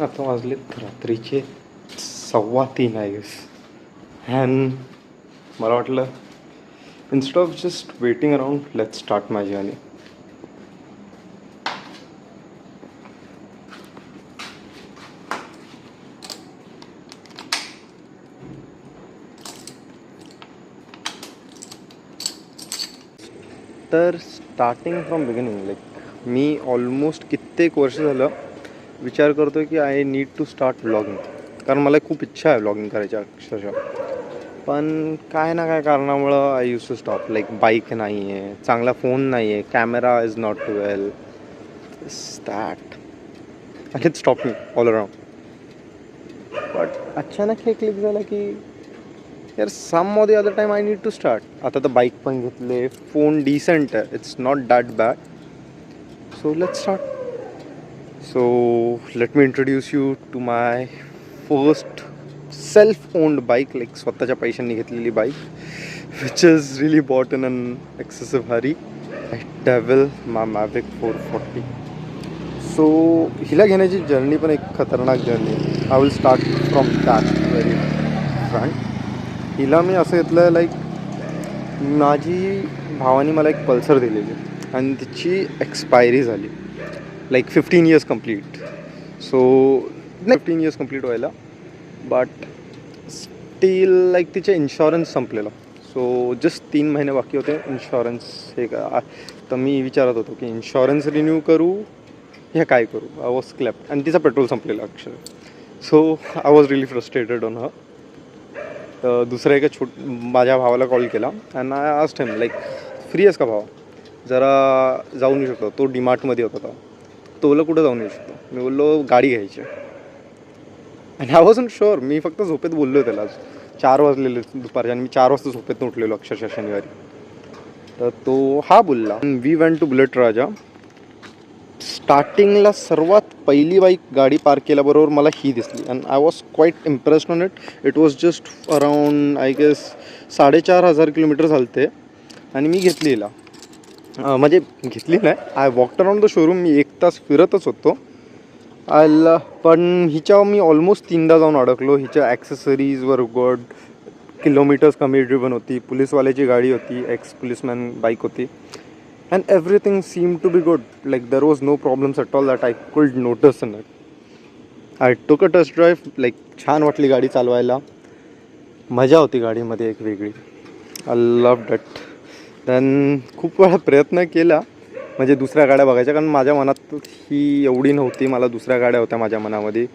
आता वाजलेत रात्रीचे 3:15 आय गेस. अँड मला वाटलं instead of just waiting around let's start my journey. तर स्टार्टिंग फ्रॉम बिगिनिंग लाईक मी ऑलमोस्ट कित्येक वर्ष झालं विचार करतो आहे की I need to start vlogging. कारण मला खूप इच्छा आहे व्लॉगिंग करायची अक्षरशः. पण काय ना काय कारणामुळं I use to stop. Like bike नाही आहे, चांगला फोन नाही आहे, camera is not well that and it stop me all around. But अचानक हे क्लिक झालं की यार some of the other time I need to start. आता तर बाईक पण घेतले, फोन डिसेंट आहे, it's not that bad. So let's start. So let me introduce you to my first self owned bike. Like स्वतःच्या पैशांनी घेतलेली bike which is really bought in an excessive hurry. I devil my Maverick 440. So हिला घेण्याची journey पण एक खतरनाक journey. I will start from that very front. हिला मी असं घेतलं लाईक माझी भावानी मला एक पल्सर दिलेली आणि तिची एक्सपायरी झाली like 15 years complete. So 15 years complete व्हायला बट स्टील लाईक तिचे इन्शुरन्स संपलेला. सो जस्ट 3 महिने बाकी होते इन्शुरन्स हे का. तर मी विचारत होतो की इन्शुरन्स रिन्यू करू हे काय करू. आय वॉज क्लॅप्ट आणि तिचा पेट्रोल संपलेला अक्षर. So I was relief frustrated on her. तर दुसऱ्या एका माझ्या भावाला कॉल केला and I asked him like free आहेस का भावा, जरा जाऊन येऊ शकतो. तो डीमार्टमध्ये होता. तो बोलला कुठं जाऊन येऊ शकतो. मी बोललो गाडी घ्यायची. आणि आय वॉजंट शुअर. मी फक्त झोपेत बोललो त्याला. 4 वाजलेले दुपारच्या आणि मी 4 वाजता झोपेत उठलेलो अक्षरशः शनिवारी. तर तो हा बोलला. वी वेंट टू बुलेट राजा. स्टार्टिंगला सर्वात पहिली बाईक गाडी पार्क केल्याबरोबर मला ही दिसली and I was quite impressed on it. It was just around I guess 4,500 kilometre चालते आणि मी घेतली हिला. म्हणजे घेतली नाही, I walked around the showroom. मी 1 तास फिरतच होतो. पण हिच्या मी ऑलमोस्ट 3दा जाऊन अडकलो. हिच्या ॲक्सेसरीज वर गुड, किलोमीटर्स कमी ड्रिव्हन होती, पोलीसवाल्याची गाडी होती, एक्स पोलीसमॅन बाईक होती. And everything seemed to be good. Like there was no problems at all that I could notice in it. I took a test drive. Like छान वाटली गाडी चालवायला. मजा होती गाडीमध्ये एक वेगळी. I loved it. Then खूप वेळा प्रयत्न केला म्हणजे दुसऱ्या गाड्या बघायच्या, कारण माझ्या मनात ही एवढी नव्हती. मला दुसऱ्या गाड्या होत्या माझ्या मनामध्ये.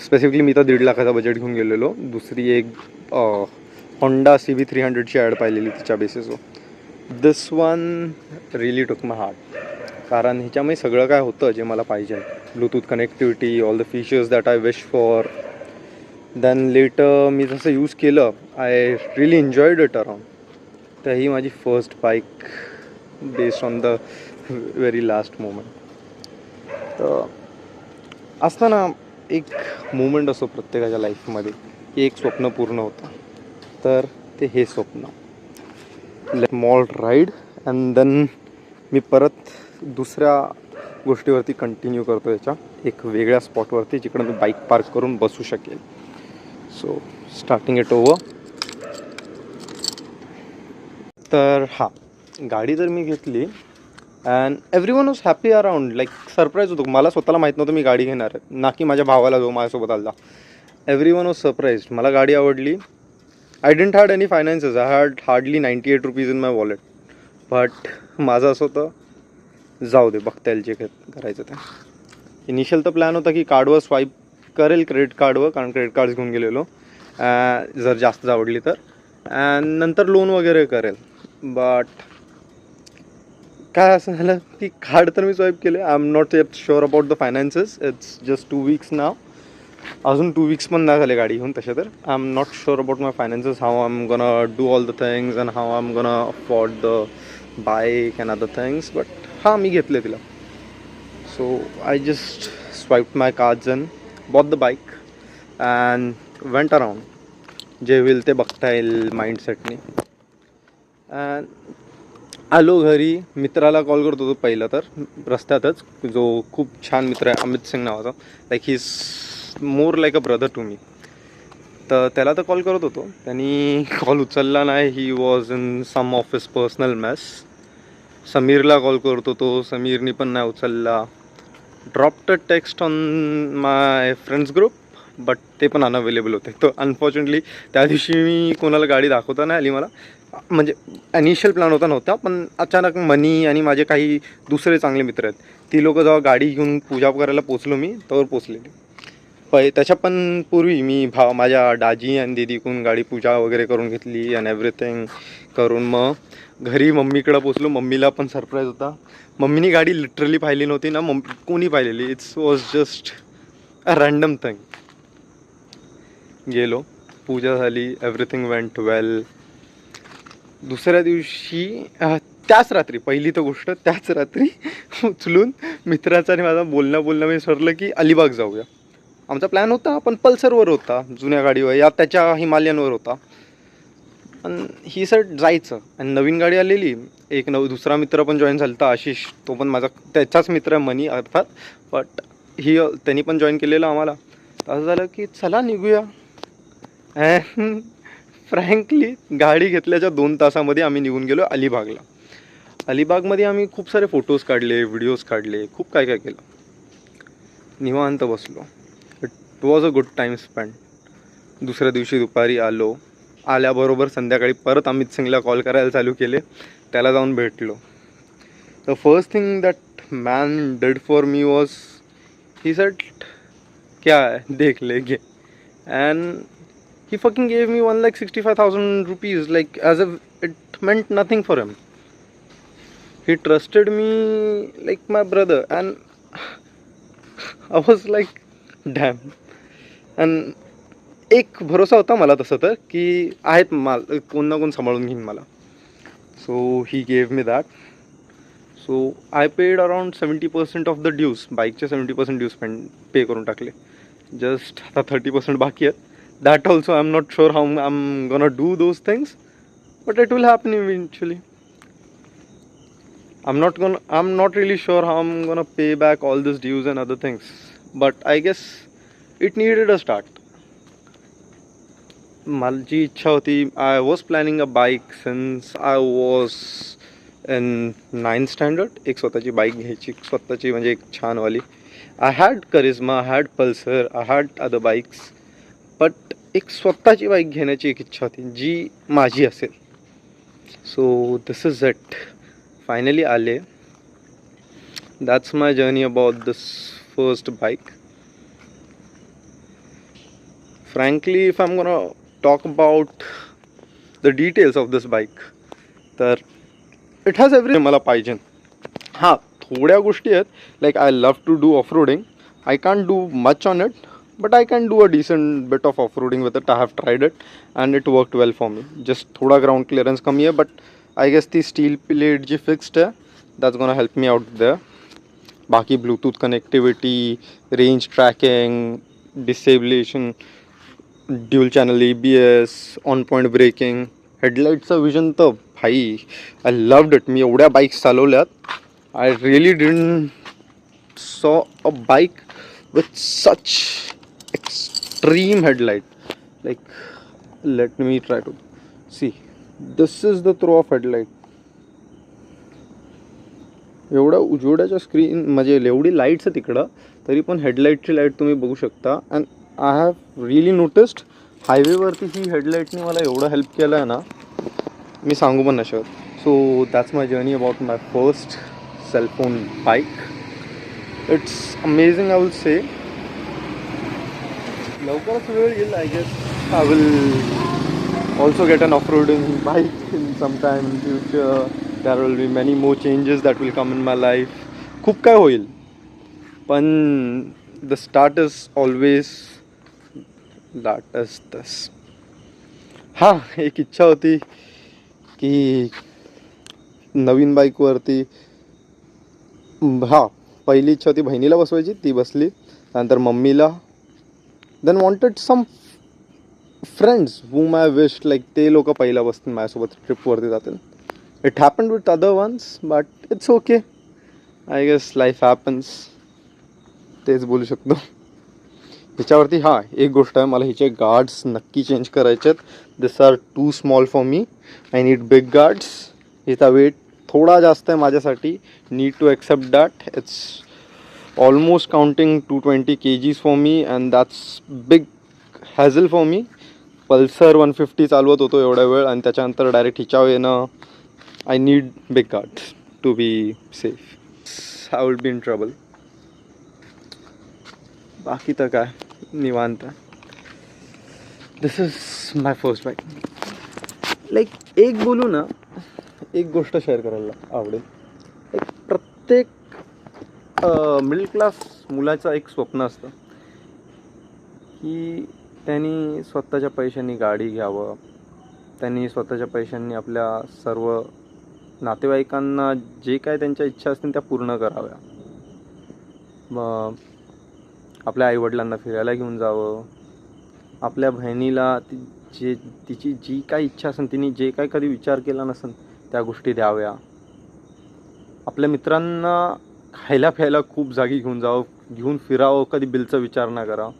स्पेसिफिकली मी तर 1.5 लाखाचा बजेट घेऊन गेलेलो. दुसरी एक होंडा CB300ची ॲड पाहिलेली तिच्या बेसिसवर. This one really took my heart. कारण ह्याच्यामध्ये सगळं काय होतं जे मला पाहिजे. Bluetooth connectivity, all the features that I wish for. Then later मी जसं यूज केलं I really enjoyed it around. तर ही माझी first bike based on the very last moment. तर असताना एक मोमेंट असतो प्रत्येकाच्या लाईफमध्ये की एक स्वप्न पूर्ण होतं. तर ते हे स्वप्न mall ride and than me परत दुसऱ्या गोष्टीवरती कंटिन्यू करतो. याच्या एक वेगळ्या स्पॉटवरती जिकडं मी बाईक पार्क करून बसू शकेल. So starting it over. तर हा गाडी जर मी घेतली and everyone was happy around. Like surprise होतो. मला स्वतःला माहीत नव्हतं मी गाडी घेणार आहे, ना की माझ्या भावाला जो माझ्यासोबत आला. Everyone was surprised. मला गाडी आवडली. I didn't had any finances. I had hardly 98 rupees in my wallet. But माझं असं होतं जाऊ दे बघता येईल जे करायचं ते. इनिशियल तर प्लॅन होता की कार्डवर स्वाईप करेल क्रेडिट कार्डवर, कारण क्रेडिट कार्ड्स घेऊन गेलेलो जर जास्त आवडली तर. अँड नंतर लोन वगैरे करेल. बट काय असं झालं की कार्ड तर मी स्वाईप केले. I am not eight sure about the finances. It's just 2 weeks नाव. अजून 2 weeks पण नाही झाले गाडी घेऊन तसे तर. I am not sure about my finances, how I am gonna do all the things and how I am gonna afford the bike and other things. But हां मी घेतले तिला. So I just swipe my cards and bought the bike and went around. जे होईल ते बघता येईल माइंडसेटने. And आलो घरी, मित्राला कॉल करत होतो पहिला तर रस्त्यातच, जो खूप छान मित्र आहे अमित सिंग नावाचा. Like he is more like a brother to me. तर त्याला तर कॉल करत होतो, त्यांनी कॉल उचलला नाही. He was in some office personal mess. समीरला कॉल करत होतो, समीरनी पण नाही उचलला. Dropped a text on my friends group, but ते पण अनअवेलेबल होते. तर अनफॉर्च्युनेटली त्या दिवशी मी कोणाला गाडी दाखवता नाही आली मला. म्हणजे इनिशियल प्लॅन होता नव्हता, पण अचानक मनी आणि माझे काही दुसरे चांगले मित्र आहेत, ती लोक जेव्हा गाडी घेऊन पूजा करायला पोचलो मी, तर पोचलेली. त्याच्या पण पूर्वी मी माझ्या दाजी आणि दीदीकडून गाडी पूजा वगैरे करून घेतली अँड एव्हरीथिंग करून मग घरी मम्मीकडं पोचलो. मम्मीला पण सरप्राईज होता. मम्मीनी गाडी लिटरली पाहिली नव्हती ना, कोणी पाहिलेली. It's was just a random thing. गेलो, पूजा झाली, एव्हरीथिंग वेंट वेल. दुसऱ्या दिवशी त्याच रात्री, पहिली तर गोष्ट त्याच रात्री उचलून मित्राचा आणि माझा बोलणं मी ठरलं की अलिबाग जाऊया. आमचा प्लॅन होता पण पल्सरवर होता, जुन्या गाडीवर, या त्याच्या हिमालयनवर होता. आणि ही सर जायचं. आणि नवीन गाडी आलेली, एक दुसरा मित्र पण जॉईन झाला होता, आशिष. तो पण माझा त्याचाच मित्र आहे, मनी अर्थात. बट त्यांनी पण जॉईन केलेलं आम्हाला. असं झालं की चला निघूया. अँड फ्रँकली गाडी घेतल्याच्या 2 तासामध्ये आम्ही निघून गेलो अलिबागला. अलिबागमध्ये आम्ही खूप सारे फोटोज काढले, व्हिडिओज काढले, खूप काय काय केलं. निवांत बसलो. It was a good time spend. दुसऱ्या दिवशी दुपारी आलो. आल्याबरोबर संध्याकाळी परत अमित सिंगला कॉल करायला चालू केले, त्याला जाऊन भेटलो. The first thing that man did for me was, he said क्या है देख लेंगे. And he fucking gave me 1,65,000 rupees, like as if it meant nothing for him. He trusted me like my brother, and I was like damn. and एक भरोसा होता मला तसं तर, की आहेत कोण ना कोण सांभाळून घेईन मला. So he gave me that. So I paid around 70% of the dues. बाईकचे 70% ड्यूज पे करून टाकले. जस्ट आता 30% बाकी आहेत. That also I'm not sure how I'm gonna do those things, but it will happen eventually. I'm not really sure how I'm gonna pay back all these dues and other things, but I guess it needed a start. माझी इच्छा होती, I was planning a bike since I was in 9th standard. एक स्वतःची bike घ्यायची, स्वतःची म्हणजे एक छानवाली. I had Karizma, I had Pulsar, I had other bikes, but एक स्वतःची बाईक घेण्याची एक इच्छा होती जी माझी असेल. So this is it. Finally आले. That's my journey about this first bike. Frankly if I am gonna talk about the details of this bike, तर इट हॅज एव्हरी मला पाहिजे. हां, थोड्या गोष्टी आहेत, like I love to do off roading. I can't do much on it, but I can do a decent bit of off-roading with it. I have tried it and it worked well for me. Just thoda ground clearance कमी है, but I guess the steel plate G fixed है, that's gonna help me out there. बाकी Bluetooth connectivity, range tracking, disabling, dual channel ABS, on point braking, headlights चा vision तर भाई I loved it. मी एवढ्या bikes चालवल्यात, I really didn't saw a bike with such extreme headlight. Like, let me try to see. This is the throw of headlight. एवढा उजेडाच्या screen म्हणजे एवढी lights आहे तिकडं, तरी पण हेडलाईटची लाईट तुम्ही बघू शकता. And I have really noticed हायवेवरती ही हेडलाईटने मला एवढं हेल्प केलं आहे ना, मी सांगू पण नाही शकत. So that's my journey about my first cellphone bike. It's amazing, I will say. लवकरच वेळ येईल, I guess I will also get an off roading bike in some time in future. There will be many more changes that will come in my life. खूप काय होईल, पण the start is always that is this. हां, एक इच्छा होती की नवीन बाईकवरती, हां, पहिली इच्छा होती बहिणीला बसवायची, ती बसली. त्यानंतर मम्मीला. Then wanted some friends whom I wished, like ते लोक पहिला बसतील माझ्यासोबत ट्रिपवरती जातील. It happened with other ones but it's okay. I guess life happens. तेच बोलू शकतो. ह्याच्यावरती हां एक गोष्ट आहे, मला ह्याचे गार्ड्स नक्की चेंज करायचे आहेत. This are too small for me. I need big guards. ह्याचा वेट थोडा जास्त आहे माझ्यासाठी. Need to accept that. It's almost counting 220 kgs for me and that's big hassle for me. Pulsar 150 चालवत होतो एवढ्या वेळ आणि त्याच्यानंतर डायरेक्ट हिच्यावर येणं. I need big guards to be safe. I will be in trouble. बाकी तर काय निवांत. This is my first bike. Like एक बोलू ना, एक गोष्ट शेअर करायला आवडेल. एक प्रत्येक मिडल क्लास मुलाचं एक स्वप्न असतं की त्यांनी स्वतःच्या पैशांनी गाडी घ्यावं, त्यांनी स्वतःच्या पैशांनी आपल्या सर्व नातेवाईकांना जे काय त्यांच्या इच्छा असतील त्या पूर्ण कराव्या. मग आपल्या आईवडिलांना फिरायला घेऊन जावं, आपल्या बहिणीला तिची जी काय इच्छा असेल, तिने जे काय कधी विचार केला नसेल त्या गोष्टी द्याव्या. आपल्या मित्रांना खायला प्यायला खूप जागी घेऊन जावं, घेऊन फिरावं, कधी बिलचा विचार न करावा.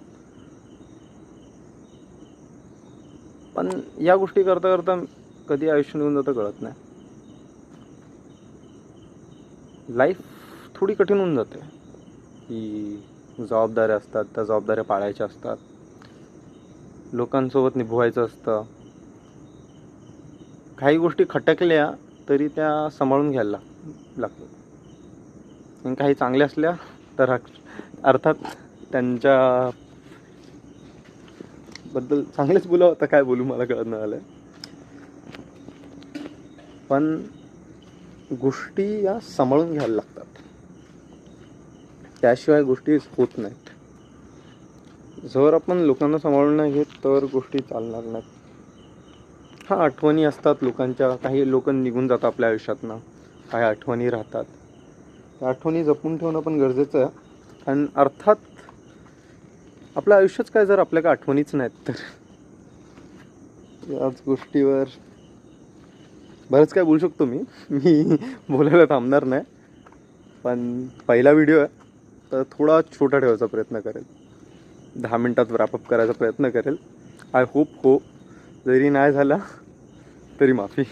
पण या गोष्टी करता करता कधी आयुष्य निघून जातं कळत नाही. लाईफ थोडी कठीण होऊन जाते की जबाबदाऱ्या असतात, त्या जबाबदाऱ्या पाळायच्या असतात, लोकांसोबत निभवायचं असतं. काही गोष्टी खटकल्या तरी त्या सांभाळून घ्यायला लागतात. आणि काही चांगल्या असल्या तर अर्थात त्यांच्याबद्दल चांगलेच बोलावं. तर काय बोलू मला कळत नाही आलं. पण गोष्टी या सांभाळून घ्यायला लागतात, त्याशिवाय गोष्टी होत नाहीत. जर आपण लोकांना सांभाळून नाही घेत तर गोष्टी चालणार नाहीत. हां आठवणी असतात लोकांच्या, काही लोक निघून जातात आपल्या आयुष्यातनं, काही आठवणी राहतात. त्या आठवणी जपून ठेवणं पण गरजेचं आहे. आणि अर्थात आपलं आयुष्यच काय जर आपल्याकडे आठवणीच नाहीत तर याच गोष्टीवर बरंच काय बोलू शकतो मी बोलायला थांबणार नाही. पण पहिला व्हिडिओ आहे तर थोडा छोटा ठेवायचा प्रयत्न करेल. 10 मिनटात रॅपअप करायचा प्रयत्न करेल. आय होप जरी नाही झाला तरी माफी.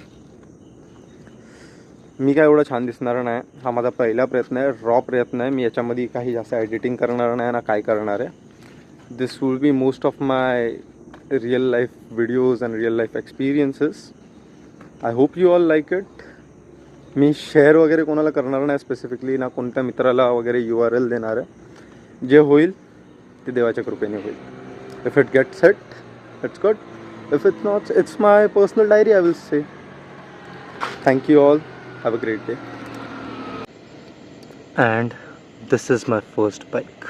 मी काय एवढं छान दिसणार नाही. हा माझा पहिला प्रयत्न आहे, रॉ प्रयत्न आहे. मी याच्यामध्ये काही जास्त एडिटिंग करणार नाही ना काय करणार आहे. This will be most of my real life videos and real life experiences. I hope you all like it. मी शेअर वगैरे कोणाला करणार नाही स्पेसिफिकली, ना कोणत्या मित्राला वगैरे URL देणार आहे. जे होईल ते देवाच्या कृपेने होईल. If it gets hit it's good. If it's not it's my personal diary I will say. Thank you all. Have a great day. And this is my first bike.